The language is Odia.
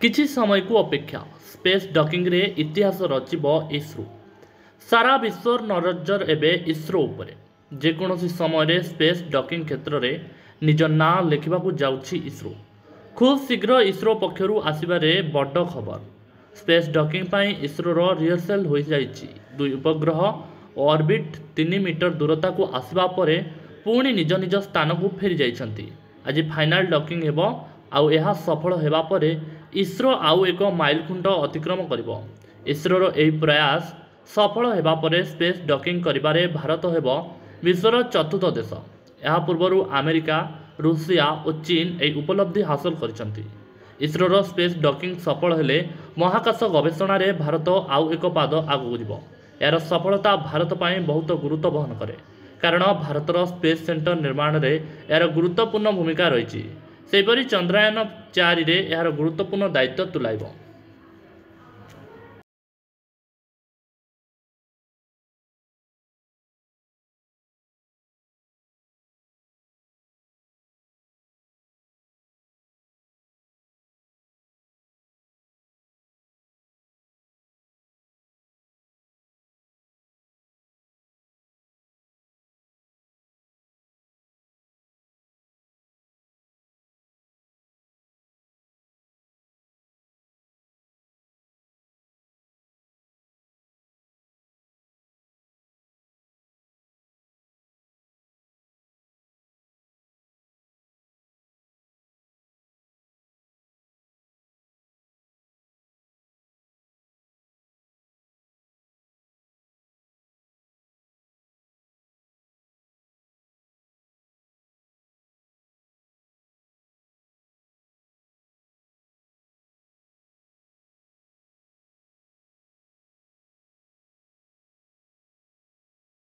କିଛି ସମୟକୁ ଅପେକ୍ଷା ସ୍ପେସ୍ ଡକିଂରେ ଇତିହାସ ରଚିବ ଇସ୍ରୋ। ସାରା ବିଶ୍ୱର ନଜର ଏବେ ଇସ୍ରୋ ଉପରେ। ଯେକୌଣସି ସମୟରେ ସ୍ପେସ୍ ଡକିଂ କ୍ଷେତ୍ରରେ ନିଜ ନାଁ ଲେଖିବାକୁ ଯାଉଛି ଇସ୍ରୋ। ଖୁବ୍ ଶୀଘ୍ର ଇସ୍ରୋ ପକ୍ଷରୁ ଆସିବାରେ ବଡ଼ ଖବର। ସ୍ପେସ୍ ଡକିଂ ପାଇଁ ଇସ୍ରୋର ରିହର୍ସାଲ ହୋଇଯାଇଛି। 2 ଉପଗ୍ରହ ଅର୍ବିଟ୍ 3 ମିଟର ଦୂରତାକୁ ଆସିବା ପରେ ପୁଣି ନିଜ ନିଜ ସ୍ଥାନକୁ ଫେରି ଯାଇଛନ୍ତି। ଆଜି ଫାଇନାଲ ଡକିଂ ହେବ ଆଉ ଏହା ସଫଳ ହେବା ପରେ ଇସ୍ରୋ ଆଉ ଏକ ମାଇଲଖୁଣ୍ଟ ଅତିକ୍ରମ କରିବ। ଇସ୍ରୋର ଏହି ପ୍ରୟାସ ସଫଳ ହେବା ପରେ ସ୍ପେସ୍ ଡକିଂ କରିବାରେ ଭାରତ ହେବ ବିଶ୍ୱର ଚତୁର୍ଥ ଦେଶ। ଏହା ପୂର୍ବରୁ ଆମେରିକା, ରୁଷିଆ ଓ ଚୀନ ଏହି ଉପଲବ୍ଧି ହାସଲ କରିଛନ୍ତି। ଇସ୍ରୋର ସ୍ପେସ୍ ଡକିଂ ସଫଳ ହେଲେ ମହାକାଶ ଗବେଷଣାରେ ଭାରତ ଆଉ ଏକ ପାଦ ଆଗକୁ ଯିବ। ଏହାର ସଫଳତା ଭାରତ ପାଇଁ ବହୁତ ଗୁରୁତ୍ୱ ବହନ କରେ, କାରଣ ଭାରତର ସ୍ପେସ୍ ସେଣ୍ଟର ନିର୍ମାଣରେ ଏହାର ଗୁରୁତ୍ୱପୂର୍ଣ୍ଣ ଭୂମିକା ରହିଛି। ସେହିପରି ଚନ୍ଦ୍ରାୟନ 4ରେ ଏହାର ଗୁରୁତ୍ୱପୂର୍ଣ୍ଣ ଦାୟିତ୍ୱ ତୁଲାଇବ।